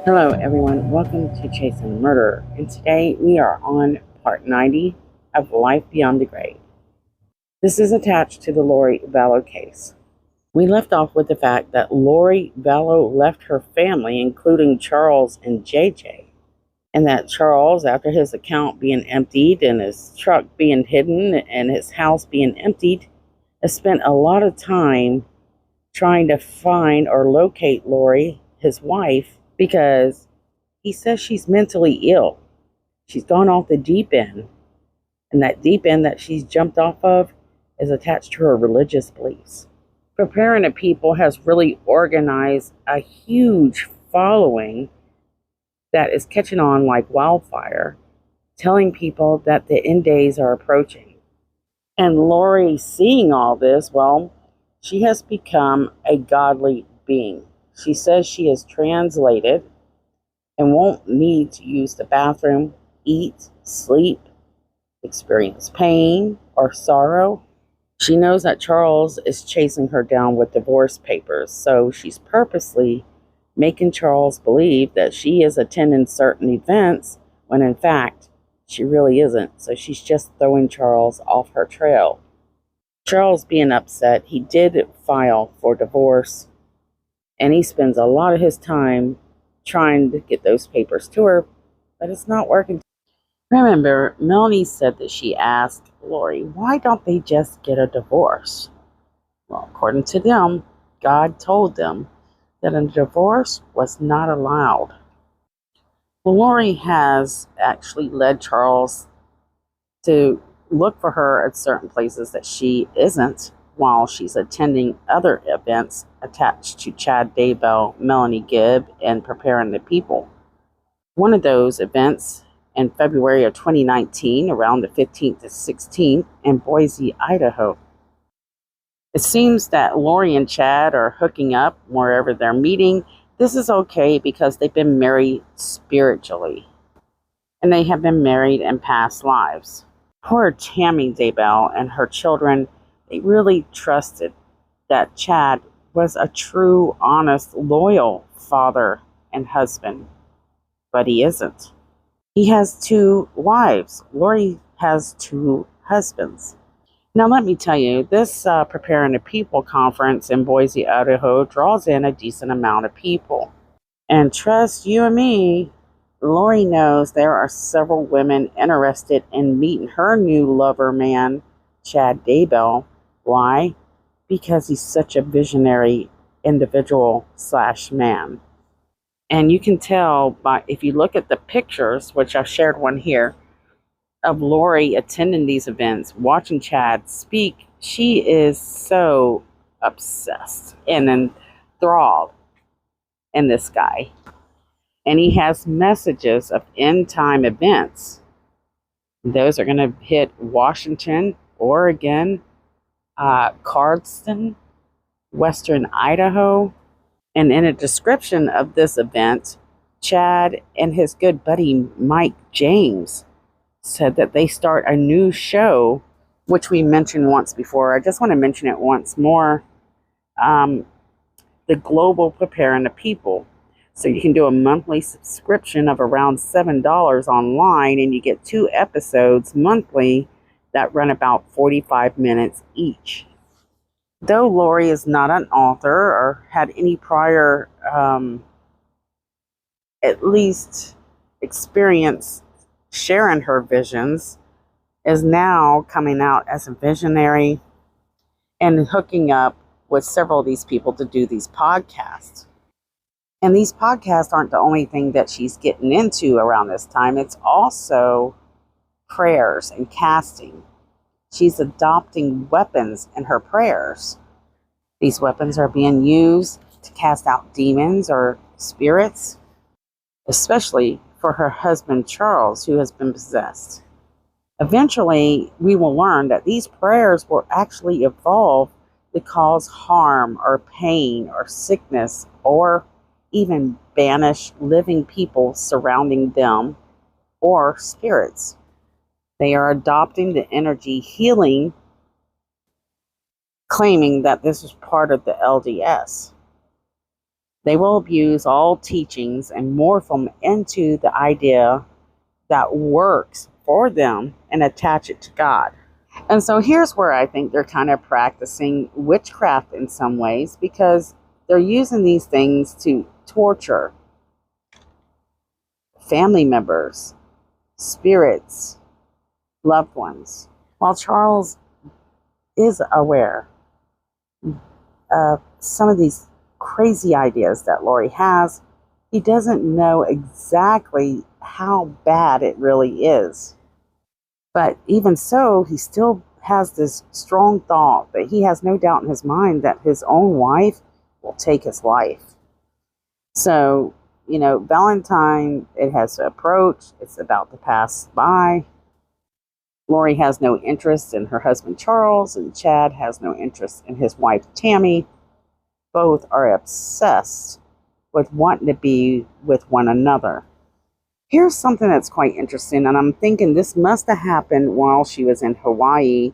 Hello, everyone. Welcome to Chasing Murder. And today we are on part 90 of Life Beyond the Grave. This is attached to the Lori Vallow case. We left off with the fact that Lori Vallow left her family, including Charles and JJ, and that Charles, after his account being emptied and his truck being hidden and his house being emptied, has spent a lot of time trying to find or locate Lori, his wife, because he says she's mentally ill. She's gone off the deep end, and that deep end that she's jumped off of is attached to her religious beliefs. Preparing the People has really organized a huge following that is catching on like wildfire, telling people that the end days are approaching. And Lori, seeing all this, well, she has become a godly being. She says she is translated and won't need to use the bathroom, eat, sleep, experience pain or sorrow. She knows that Charles is chasing her down with divorce papers, so she's purposely making Charles believe that she is attending certain events when in fact she really isn't. So she's just throwing Charles off her trail. Charles being upset, he did file for divorce, and he spends a lot of his time trying to get those papers to her, but it's not working. Remember, Melanie said that she asked Lori, why don't they just get a divorce? Well, according to them, God told them that a divorce was not allowed. Well, Lori has actually led Charles to look for her at certain places that she isn't, while she's attending other events attached to Chad Daybell, Melanie Gibb, and Preparing the People. One of those events in February of 2019, around the 15th to 16th, in Boise, Idaho. It seems that Lori and Chad are hooking up wherever they're meeting. This is okay because they've been married spiritually, and they have been married in past lives. Poor Tammy Daybell and her children, they really trusted that Chad was a true, honest, loyal father and husband, but he isn't. He has 2 wives. Lori has 2 husbands. Now, let me tell you, this Preparing the People conference in Boise, Idaho draws in a decent amount of people. And trust you and me, Lori knows there are several women interested in meeting her new lover man, Chad Daybell. Why? Because he's such a visionary individual / man. And you can tell by, if you look at the pictures, which I've shared one here, of Lori attending these events, watching Chad speak, she is so obsessed and enthralled in this guy. And he has messages of end time events. Those are going to hit Washington, Oregon, Cardston, Western Idaho. And in a description of this event, Chad and his good buddy Mike James said that they start a new show, which we mentioned once before. I just want to mention it once more. The Global Preparing the People. So you can do a monthly subscription of around $7 online, and you get 2 episodes monthly that run about 45 minutes each. Though Lori is not an author or had any prior, at least experience sharing her visions, is now coming out as a visionary and hooking up with several of these people to do these podcasts. And these podcasts aren't the only thing that she's getting into around this time. It's also prayers and casting. She's adopting weapons in her prayers. These weapons are being used to cast out demons or spirits, especially for her husband Charles, who has been possessed. Eventually, we will learn that these prayers will actually evolve to cause harm or pain or sickness, or even banish living people surrounding them or spirits. They are adopting the energy healing, claiming that this is part of the LDS. They will abuse all teachings and morph them into the idea that works for them and attach it to God. And so here's where I think they're kind of practicing witchcraft in some ways, because they're using these things to torture family members, spirits, loved ones. While Charles is aware of some of these crazy ideas that Lori has, he doesn't know exactly how bad it really is. But even so, he still has this strong thought that he has no doubt in his mind that his own wife will take his life. So, Valentine, it has approached. It's about to pass by. Lori has no interest in her husband Charles, and Chad has no interest in his wife Tammy. Both are obsessed with wanting to be with one another. Here's something that's quite interesting, and I'm thinking this must have happened while she was in Hawaii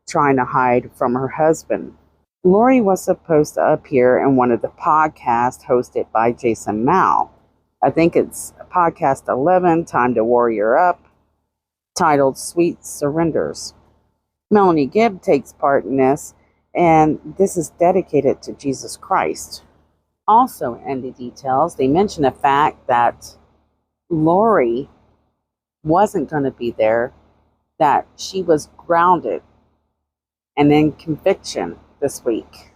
trying to hide from her husband. Lori was supposed to appear in one of the podcasts hosted by Jason Mao. I think it's podcast 11, Time to Warrior Up, titled Sweet Surrenders. Melanie Gibb takes part in this, and this is dedicated to Jesus Christ. Also in the details, they mention the fact that Lori wasn't going to be there, that she was grounded and in conviction this week.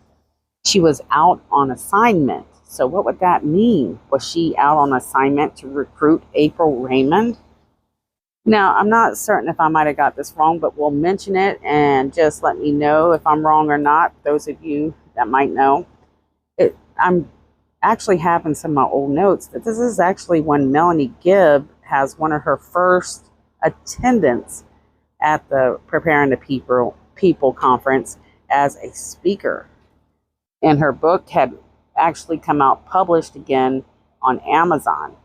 She was out on assignment. So what would that mean? Was she out on assignment to recruit April Raymond? Now, I'm not certain if I might have got this wrong, but we'll mention it and just let me know if I'm wrong or not, those of you that might know. I'm actually having some of my old notes that this is actually when Melanie Gibb has one of her first attendance at the Preparing the People conference as a speaker. And her book had actually come out published again on Amazon.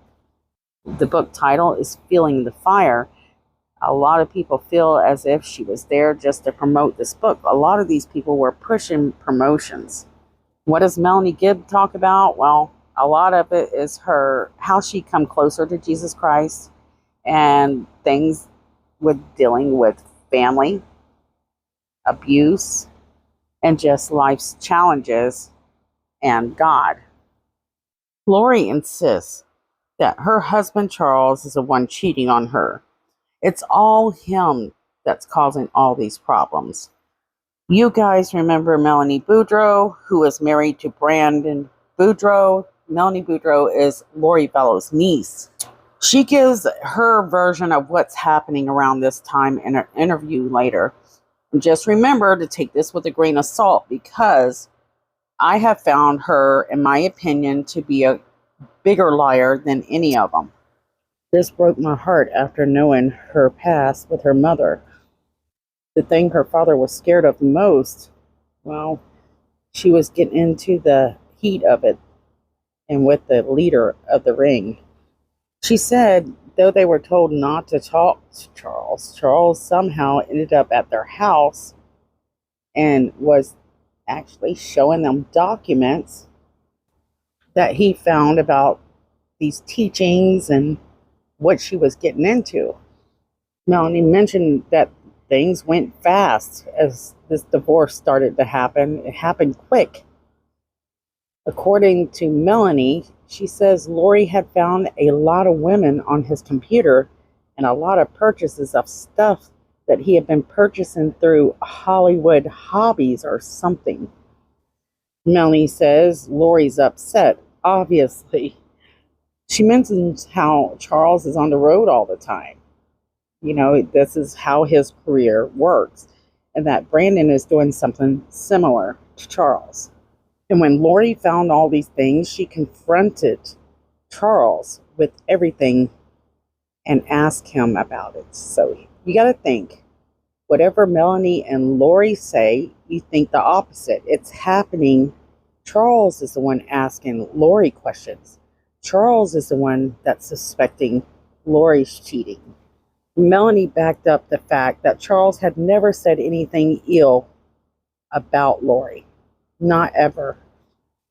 The book title is Feeling the Fire. A lot of people feel as if she was there just to promote this book. A lot of these people were pushing promotions. What does Melanie Gibb talk about? Well, a lot of it is how she come closer to Jesus Christ and things with dealing with family, abuse, and just life's challenges and God. Lori insists that her husband Charles is the one cheating on her. It's all him that's causing all these problems. You guys remember Melenie Boudreaux, who is married to Brandon Boudreaux. Melenie Boudreaux is Lori Vallow's niece. She gives her version of what's happening around this time in her interview later. And just remember to take this with a grain of salt, because I have found her, in my opinion, to be a bigger liar than any of them. This broke my heart after knowing her past with her mother. The thing her father was scared of the most, well, she was getting into the heat of it and with the leader of the ring. She said, though they were told not to talk to Charles somehow ended up at their house and was actually showing them documents that he found about these teachings and what she was getting into. Melanie mentioned that things went fast as this divorce started to happen. It happened quick. According to Melanie, she says Lori had found a lot of women on his computer and a lot of purchases of stuff that he had been purchasing through Hollywood Hobbies or something. Melanie says Lori's upset, obviously. She mentions how Charles is on the road all the time. This is how his career works, and that Brandon is doing something similar to Charles. And when Lori found all these things, she confronted Charles with everything and asked him about it. So you got to think, whatever Melanie and Lori say, you think the opposite. It's happening. Charles is the one asking Lori questions. Charles is the one that's suspecting Lori's cheating. Melanie backed up the fact that Charles had never said anything ill about Lori. Not ever.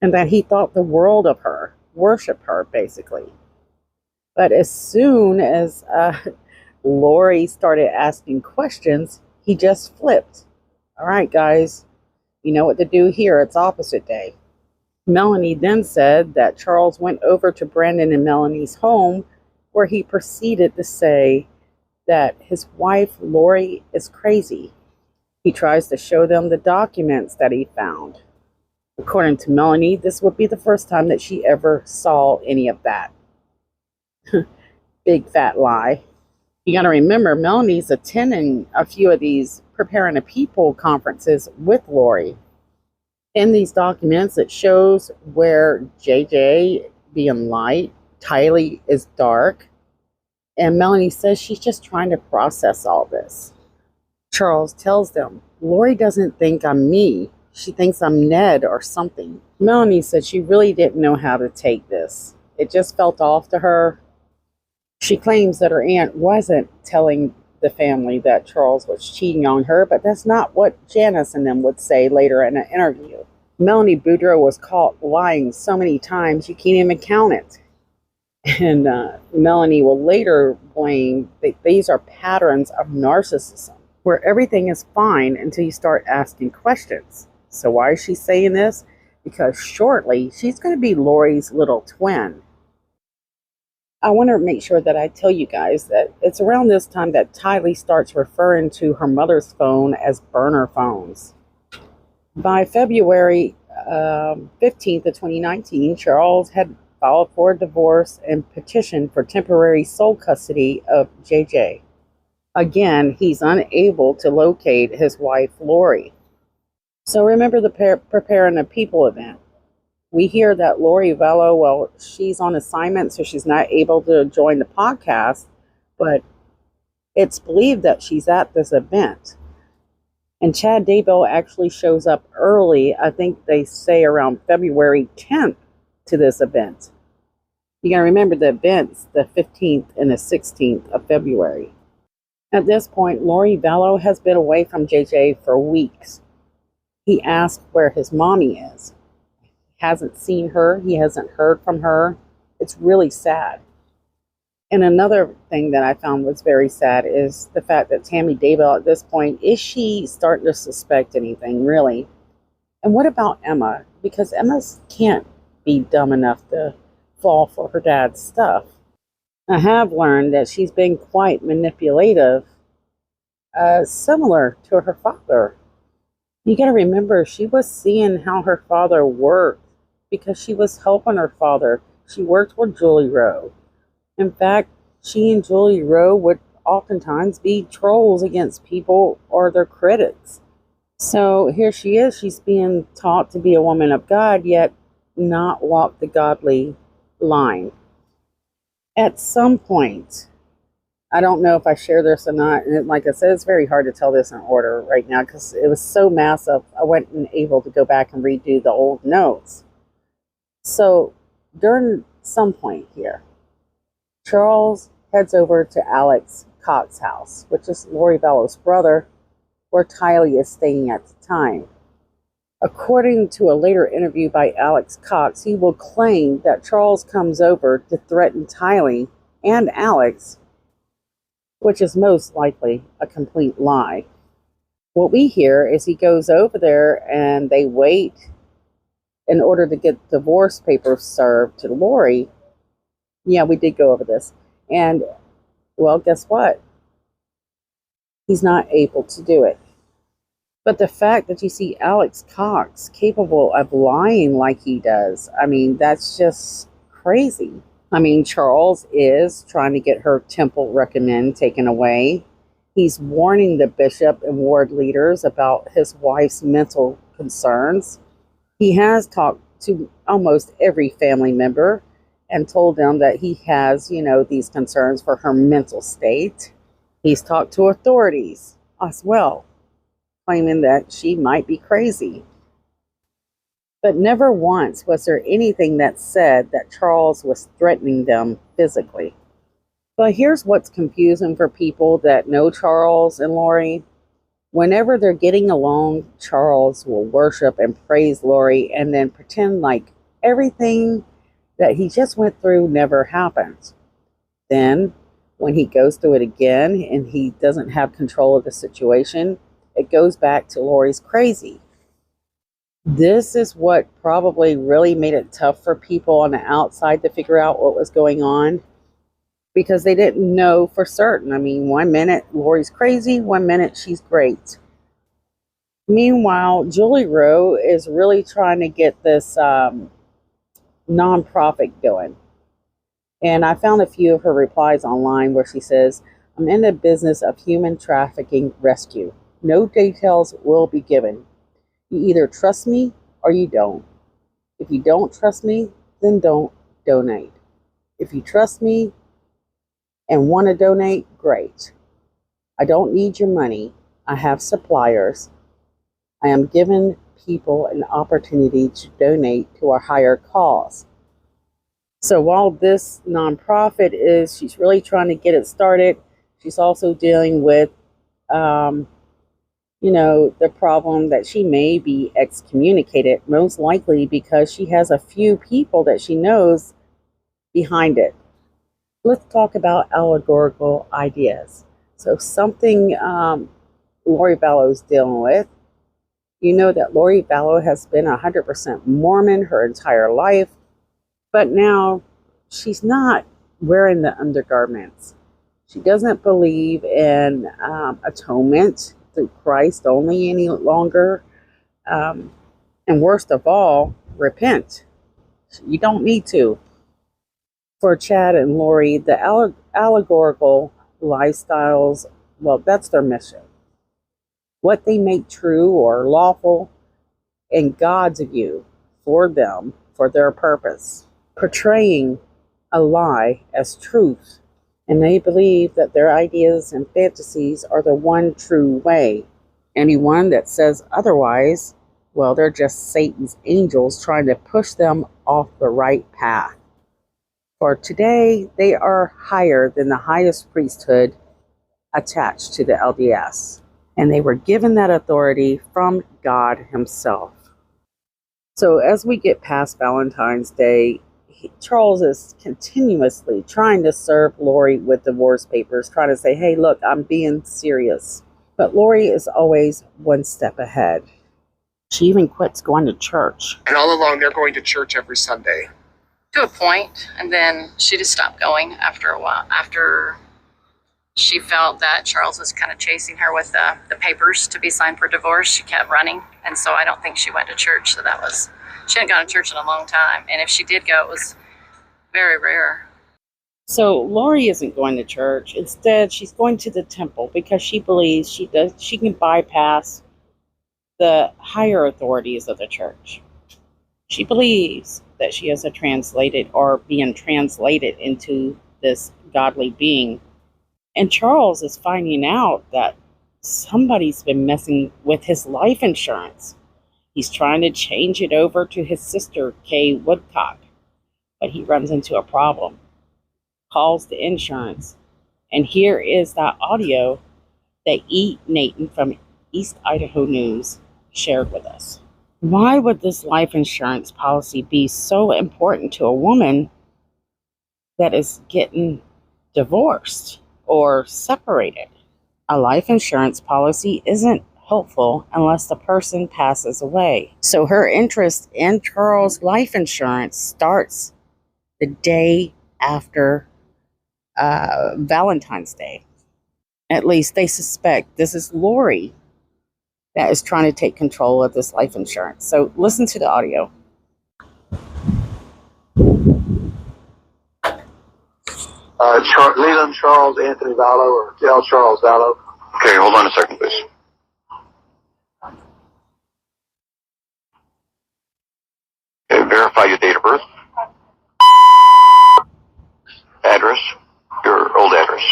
and that he thought the world of her, worshiped her, basically. But as soon as Lori started asking questions, he just flipped. All right, guys, you know what to do here. It's opposite day. Melanie then said that Charles went over to Brandon and Melanie's home, where he proceeded to say that his wife, Lori, is crazy. He tries to show them the documents that he found. According to Melanie, this would be the first time that she ever saw any of that. Big fat lie. You got to remember, Melanie's attending a few of these Preparing a People conferences with Lori. In these documents, it shows where JJ being light, Tylee is dark, and Melanie says she's just trying to process all this. Charles tells them, Lori doesn't think I'm me. She thinks I'm Ned or something. Melanie said she really didn't know how to take this. It just felt off to her. She claims that her aunt wasn't telling the family that Charles was cheating on her, but that's not what Janice and them would say later in an interview. Melanie Boudreaux was caught lying so many times you can't even count it. And Melanie will later blame that these are patterns of narcissism, where everything is fine until you start asking questions. So why is she saying this? Because shortly, she's going to be Lori's little twin. I want to make sure that I tell you guys that it's around this time that Tylee starts referring to her mother's phone as burner phones. By February 15th of 2019, Charles had filed for divorce and petitioned for temporary sole custody of JJ. Again, he's unable to locate his wife, Lori. So remember the Preparing a People event. We hear that Lori Vallow, well, she's on assignment, so she's not able to join the podcast, but it's believed that she's at this event. And Chad Daybell actually shows up early, I think they say around February 10th, to this event. You gotta remember the event's the 15th and the 16th of February. At this point, Lori Vallow has been away from JJ for weeks. He asked where his mommy is. Hasn't seen her. He hasn't heard from her. It's really sad. And another thing that I found was very sad is the fact that Tammy Daybell at this point, is she starting to suspect anything, really? And what about Emma? Because Emma can't be dumb enough to fall for her dad's stuff. I have learned that she's been quite manipulative, similar to her father. You got to remember, she was seeing how her father worked because she was helping her father. She worked with Julie Rowe. In fact, she and Julie Rowe would oftentimes be trolls against people or their critics. So here she is. She's being taught to be a woman of God, yet not walk the godly line. At some point, I don't know if I share this or not, and like I said, it's very hard to tell this in order right now because it was so massive, I wasn't able to go back and redo the old notes. So during some point here, Charles heads over to Alex Cox's house, which is Lori Vallow's brother, where Tylee is staying at the time. According to a later interview by Alex Cox, he will claim that Charles comes over to threaten Tylee and Alex, which is most likely a complete lie. What we hear is he goes over there and they wait in order to get divorce papers served to Lori. Yeah, we did go over this. And, well, guess what? He's not able to do it. But the fact that you see Alex Cox capable of lying like he does, I mean, that's just crazy. I mean, Charles is trying to get her temple recommend taken away. He's warning the bishop and ward leaders about his wife's mental concerns. He has talked to almost every family member and told them that he has, these concerns for her mental state. He's talked to authorities as well, claiming that she might be crazy. But never once was there anything that said that Charles was threatening them physically. But here's what's confusing for people that know Charles and Lori. Whenever they're getting along, Charles will worship and praise Lori and then pretend like everything that he just went through never happened. Then, when he goes through it again and he doesn't have control of the situation, it goes back to Lori's crazy. This is what probably really made it tough for people on the outside to figure out what was going on because they didn't know for certain. I mean, one minute Lori's crazy, one minute she's great. Meanwhile, Julie Rowe is really trying to get this nonprofit going. And I found a few of her replies online where she says, I'm in the business of human trafficking rescue. No details will be given. You either trust me or you don't. If you don't trust me, then don't donate. If you trust me and want to donate, great. I don't need your money. I have suppliers. I am giving people an opportunity to donate to a higher cause. So while this nonprofit she's really trying to get it started, she's also dealing with, the problem that she may be excommunicated, most likely because she has a few people that she knows behind it. Let's talk about allegorical ideas. So something Lori Vallow's dealing with. You know that Lori Vallow has been 100% Mormon her entire life. But now she's not wearing the undergarments. She doesn't believe in atonement through Christ only any longer. And worst of all, repent. You don't need to. For Chad and Lori, the allegorical lifestyles, well, that's their mission. What they make true or lawful in God's view for them, for their purpose. Portraying a lie as truth, and they believe that their ideas and fantasies are the one true way. Anyone that says otherwise, well, they're just Satan's angels trying to push them off the right path. For today, they are higher than the highest priesthood attached to the LDS, and they were given that authority from God himself. So as we get past Valentine's Day, Charles is continuously trying to serve Lori with divorce papers, trying to say, hey, look, I'm being serious. But Lori is always one step ahead. She even quits going to church. And all along, they're going to church every Sunday. To a point, and then she just stopped going after a while. After she felt that Charles was kind of chasing her with the papers to be signed for divorce, she kept running. And so I don't think she went to church. So she hadn't gone to church in a long time. And if she did go, it was very rare. So Lori isn't going to church. Instead, she's going to the temple because she believes she can bypass the higher authorities of the church. She believes that she is being translated into this godly being. And Charles is finding out that somebody's been messing with his life insurance. He's trying to change it over to his sister, Kay Woodcock, but he runs into a problem. Calls the insurance, and here is that audio that E. Nathan from East Idaho News shared with us. Why would this life insurance policy be so important to a woman that is getting divorced or separated? A life insurance policy isn't helpful unless the person passes away. So her interest in Charles' life insurance starts the day after Valentine's Day. At least they suspect this is Lori that is trying to take control of this life insurance. So listen to the audio. Leland Charles Anthony Vallow, or L. Charles Vallow. Okay, hold on a second, please. Okay, verify your date of birth. Address. Your old address.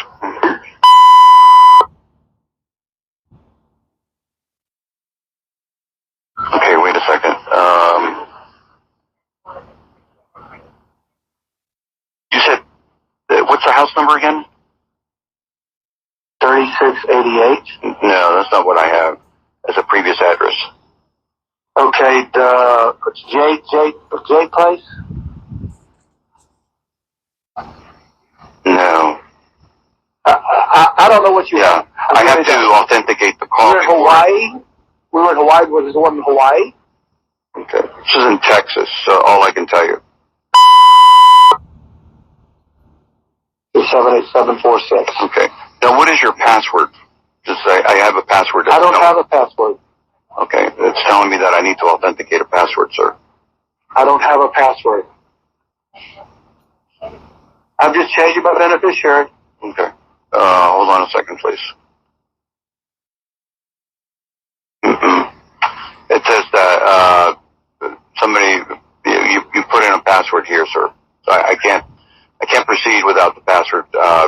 Okay, wait a second. You said, what's the house number again? 36. 2688. No, that's not what I have as a previous address. Okay, the J Place? No. I don't know what you have. I have to authenticate the call. We were in Hawaii? We were in Hawaii. Was the one in Hawaii? Okay. This is in Texas, so all I can tell you. 78746. Okay. Now, what is your password? Just say, I have a password. I don't have a password. Okay. It's telling me that I need to authenticate a password, sir. I don't have a password. I'm just changing my beneficiary. Okay. Hold on a second, please. It says that somebody you put in a password here, sir. So I can't proceed without the password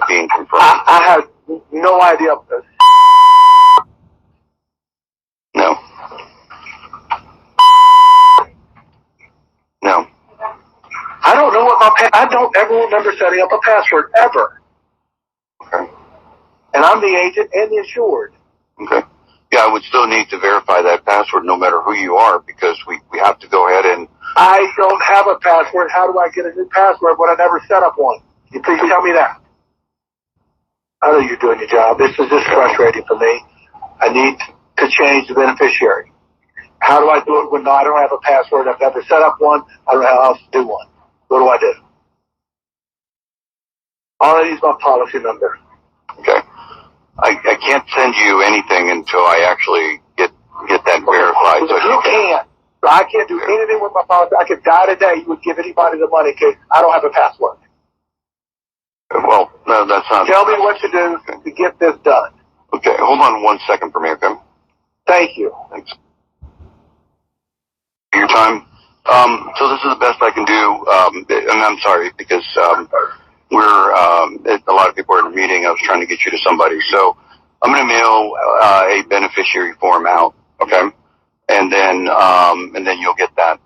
being confirmed. I have no idea. No. No. I don't know what I don't ever remember setting up a password ever. Okay. And I'm the agent and the insured. Okay. Yeah, I would still need to verify that password no matter who you are, because we have to go ahead and... I don't have a password. How do I get a new password when I never set up one? Can you please tell me that? I know you're doing your job. This is just frustrating for me. I need to change the beneficiary. How do I do it when I don't have a password? I've never set up one. I don't know how else to do one. What do I do? All I need is my policy number. Okay. I can't send you anything until I actually get that verified. So you can't. So I can't do anything with my policy. I could die today. You would give anybody the money because I don't have a password. Well, no, that's not... Tell me what to do to get this done. Okay, hold on 1 second for me, okay? Thank you. Thanks. Your time. So this is the best I can do. And I'm sorry, because a lot of people are in a meeting. I was trying to get you to somebody. So I'm going to mail a beneficiary form out, okay? And then you'll get that.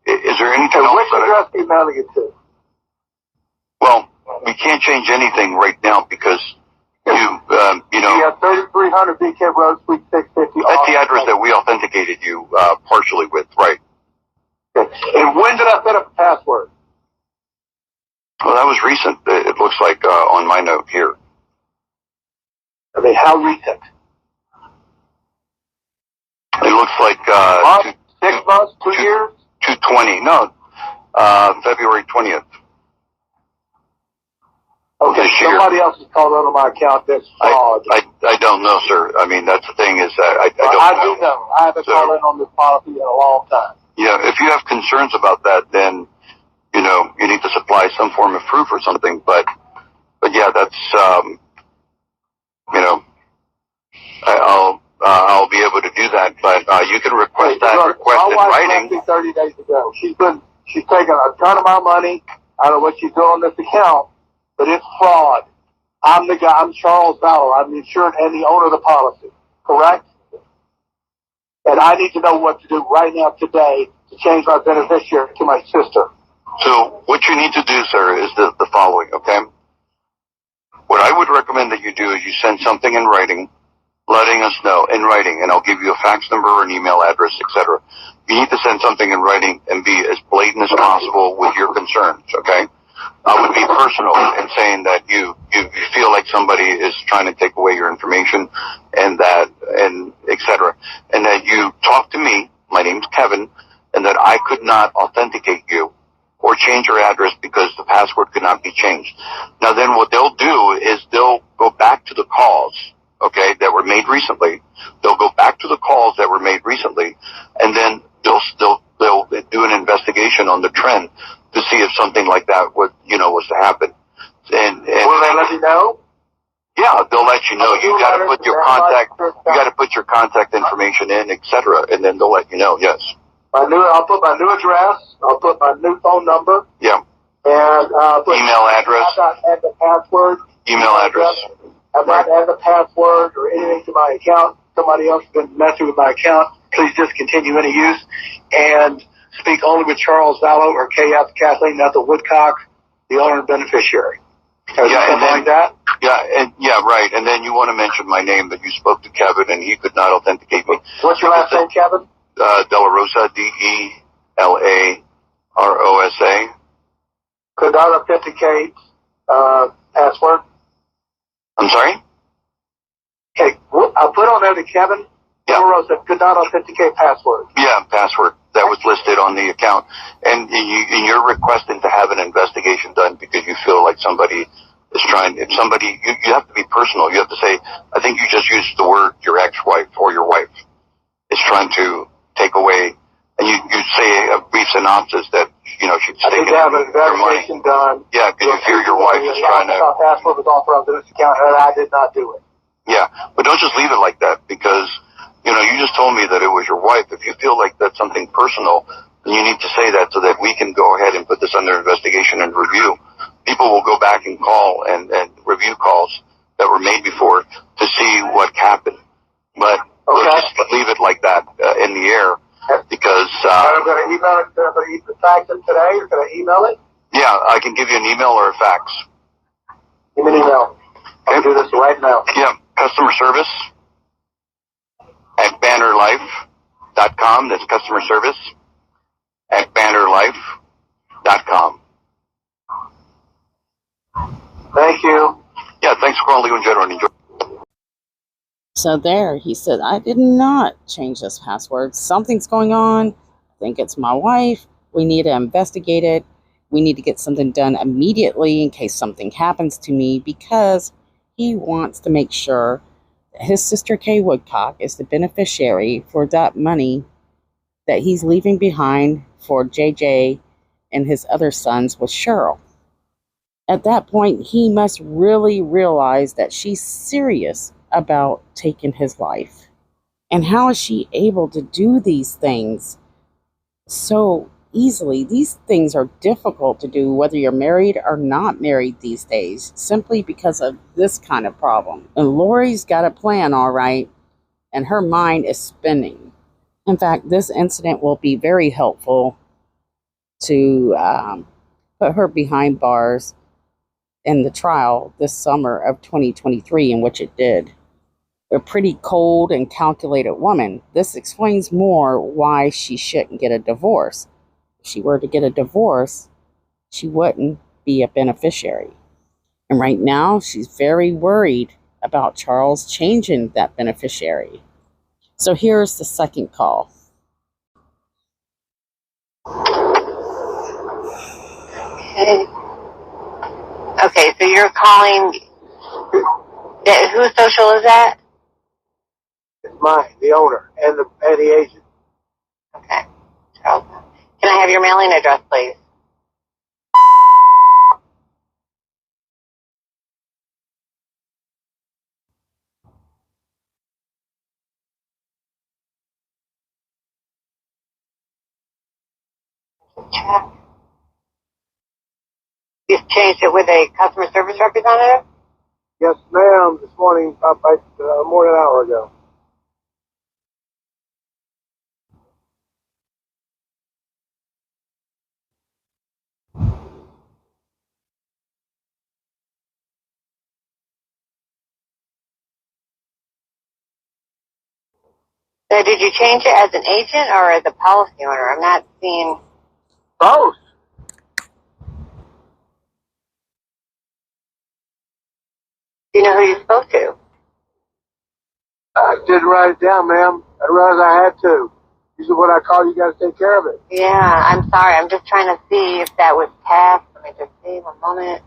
Is there anything else? Which address are you mailing it to? Well, we can't change anything right now because you know. You have 3300 BK Road, Suite 650. That's the address that we authenticated you partially with, right? Okay. And when did I set up a password? Well, that was recent. It looks like on my note here. I mean, how recent? It looks like 6 months, 2 years? 220. No, February 20th. Okay, somebody else has called on my account that's fraud. I don't know, sir. I mean, that's the thing is that I don't know. I do know. I haven't called in on this policy in a long time. Yeah, if you have concerns about that, then, you know, you need to supply some form of proof or something. But yeah, that's, you know, I'll be able to do that. But you can request that request in writing. My wife left me 30 days ago. She's taken a ton of my money. I don't know what she's doing on this account, but it's fraud. I'm the guy. I'm Charles Vallow. I'm the insured and the owner of the policy. Correct? And I need to know what to do right now today to change my beneficiary to my sister. So what you need to do, sir, is the following, okay? What I would recommend that you do is you send something in writing, letting us know in writing, and I'll give you a fax number or an email address, etc. You need to send something in writing and be as blatant as possible with your concerns, okay? I would be personal in saying that you feel like somebody is trying to take away your information and etc. And that you talk to me, my name's Kevin, and that I could not authenticate you or change your address because the password could not be changed. Now then what they'll do is they'll go back to the calls, okay, that were made recently. They'll go back to the calls that were made recently, and then they'll do an investigation on the trend to see if something like that was to happen. And will they let me know? Yeah, they'll let you know. You got to put your contact information in, etc., and then they'll let you know. Yes. I'll put my new address. I'll put my new phone number. Yeah. And email address. I'm not add the password. Email address. I'm not add the password or anything to my account. Somebody else has been messing with my account. Please discontinue any use and speak only with Charles Vallow or KF Kathleen, not the Woodcock, the owner and beneficiary. Or something like that? Yeah, right. And then you want to mention my name, that you spoke to Kevin and he could not authenticate me. What's your last name, Kevin? Dela Rosa, Delarosa. Could not authenticate password. I'm sorry? Okay, I'll put on there to Kevin. Yeah. Dela Rosa could not authenticate password. Yeah, password. That was listed on the account. And you're requesting to have an investigation done because you feel like somebody is trying, if somebody, you have to be personal. You have to say, I think you just used the word your ex-wife or your wife is trying to take away, and you say a brief synopsis that, she's I taking need to have an their money. investigation done. Yeah, because you fear your wife is trying to. Password was authorized in this account, and I did not do it. Yeah, but don't just leave it like that because, you just told me that it was your wife. If you feel like that's something personal, then you need to say that so that we can go ahead and put this under investigation and review. People will go back and call and review calls that were made before to see what happened. But let's just leave it like that in the air because... I'm going to email it. I'm going to fax it today, or can I email it? Yeah, I can give you an email or a fax. Give me an email. I'll do this right now. Yeah, customer service at bannerlife.com. That's customer service at bannerlife.com. Thank you. Yeah, thanks for calling Legal and General. Enjoy. So there, he said, I did not change this password. Something's going on. I think it's my wife. We need to investigate it. We need to get something done immediately in case something happens to me, because he wants to make sure that his sister Kay Woodcock is the beneficiary for that money that he's leaving behind for JJ and his other sons with Cheryl. At that point, he must really realize that she's serious about taking his life. And how is she able to do these things so easily? These things are difficult to do whether you're married or not married these days, simply because of this kind of problem. And Lori's got a plan, all right, and her mind is spinning. In fact, this incident will be very helpful to put her behind bars in the trial this summer of 2023, in which it did. A pretty cold and calculated woman. This explains more why she shouldn't get a divorce. If she were to get a divorce, she wouldn't be a beneficiary. And right now, she's very worried about Charles changing that beneficiary. So here's the second call. Okay, so you're calling, whose social is that? It's mine, the owner, and the agent. Okay. Charles. Can I have your mailing address, please? Check. You changed it with a customer service representative? Yes, ma'am. This morning, more than an hour ago. So did you change it as an agent or as a policy owner? I'm not seeing... Both. Do you know who you spoke to? I didn't write it down, ma'am. I realized I had to. This is what I call you guys to take care of it. Yeah, I'm sorry. I'm just trying to see if that was passed. Let me just see. One moment.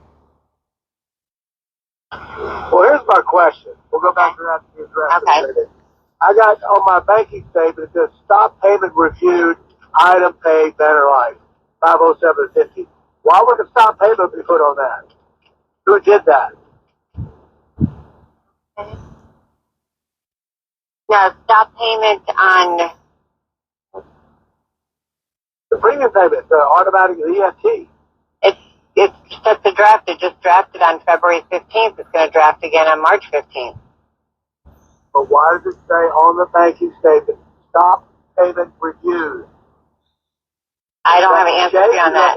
Well, here's my question. We'll go back to that to the address. Okay. I got on my banking statement, it says stop payment reviewed, item paid, Banner Life, 50750. Why would the stop payment be put on that? Who did that? No, stop payment on... The premium payment, the automatic EFT. It's set to draft. It just drafted on February 15th. It's going to draft again on March 15th. But why does it say on the banking statement, stop payment reviewed? I don't have an answer for you on that.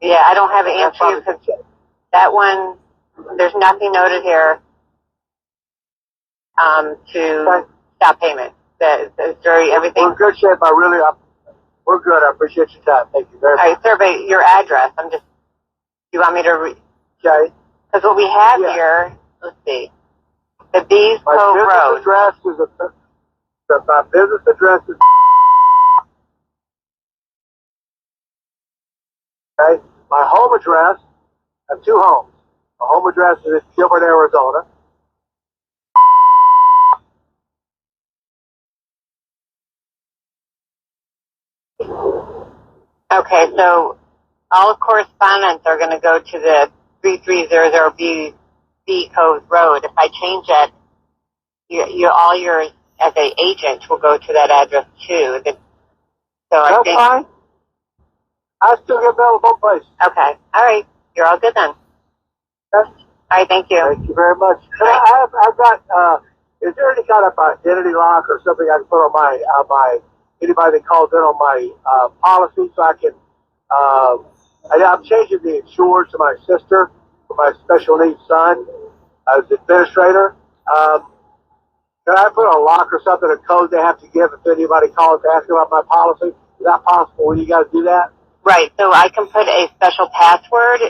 Yeah, I don't have an answer for you because That one, there's nothing noted here to stop payment. Everything. We're in good shape. We're good. I appreciate your time. Thank you very much. All right, sir, but your address, you want me to Okay. because what we have here, let's see, the Bees Cove Road. My business address is okay. My home address, I have two homes. My home address is in Gilbert, Arizona. Okay, so all correspondence are going to go to the 3300 Bee Cove Road. If I change it, all yours as an agent will go to that address too. That's fine. I still get mail both places. Okay, all right, you're all good then. Yes. All right, thank you. Thank you very much. I've got. Is there any kind of identity lock or something I can put on my anybody that calls in on my policy so I can? I'm changing the insurance to my sister for my special needs son as administrator. Can I put a lock or something, a code they have to give if anybody calls to ask about my policy? Is that possible? Will you guys do that? Right, so I can put a special password,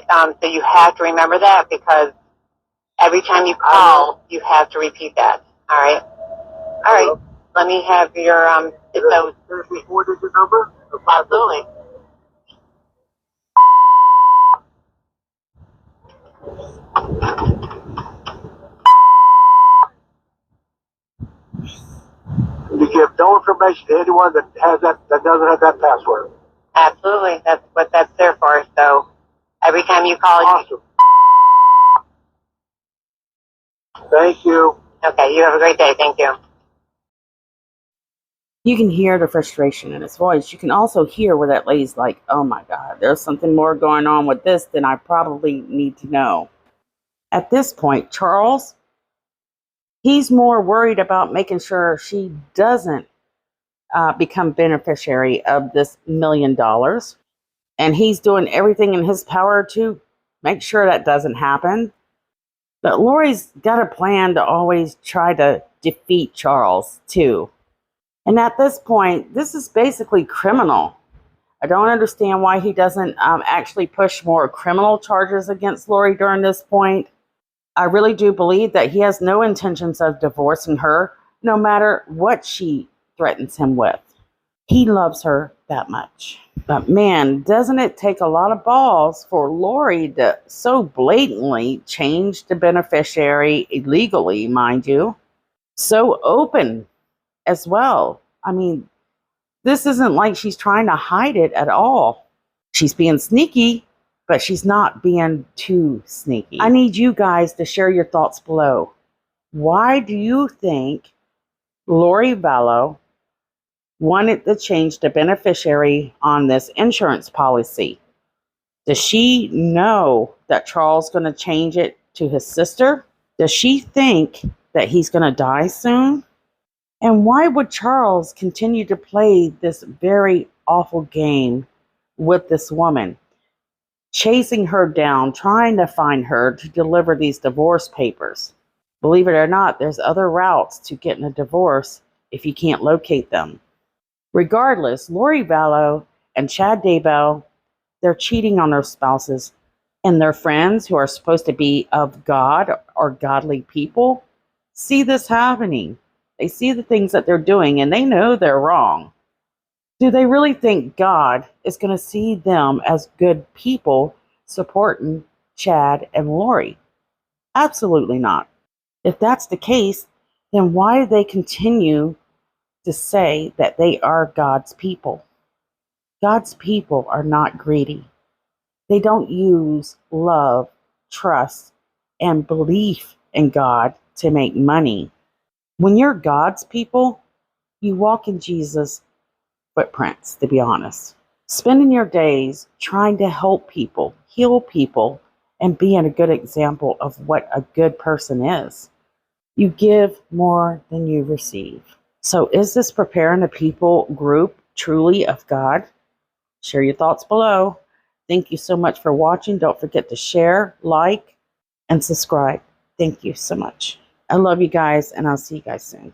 so you have to remember that because every time you call, you have to repeat that. All right? All right. Let me have your, Is it a 4-digit number? Absolutely. You give no information to anyone that doesn't have that password. Absolutely. That's what that's there for. So every time you call, Awesome. Thank you. Okay, you have a great day. Thank you. You can hear the frustration in his voice. You can also hear where that lady's like, oh my God, there's something more going on with this than I probably need to know. At this point, Charles, he's more worried about making sure she doesn't become beneficiary of this $1 million. And he's doing everything in his power to make sure that doesn't happen. But Lori's got a plan to always try to defeat Charles, too. And at this point, this is basically criminal. I don't understand why he doesn't actually push more criminal charges against Lori during this point. I really do believe that he has no intentions of divorcing her, no matter what she threatens him with. He loves her that much. But man, doesn't it take a lot of balls for Lori to so blatantly change the beneficiary illegally, mind you, so open as well. I mean, this isn't like she's trying to hide it at all. She's being sneaky, but she's not being too sneaky. I need you guys to share your thoughts below. Why do you think Lori Vallow wanted to change the beneficiary on this insurance policy? Does she know that Charles is going to change it to his sister? Does she think that he's going to die soon? And why would Charles continue to play this very awful game with this woman, chasing her down, trying to find her to deliver these divorce papers? Believe it or not, there's other routes to getting a divorce if you can't locate them. Regardless, Lori Vallow and Chad Daybell, they're cheating on their spouses, and their friends who are supposed to be of God or godly people see this happening. They see the things that they're doing and they know they're wrong. Do they really think God is going to see them as good people supporting Chad and Lori? Absolutely not. If that's the case, then why do they continue to say that they are God's people? God's people are not greedy. They don't use love, trust, and belief in God to make money. When you're God's people, you walk in Jesus' footprints, to be honest. Spending your days trying to help people, heal people, and being a good example of what a good person is. You give more than you receive. So is this Preparing the People group truly of God? Share your thoughts below. Thank you so much for watching. Don't forget to share, like, and subscribe. Thank you so much. I love you guys, and I'll see you guys soon.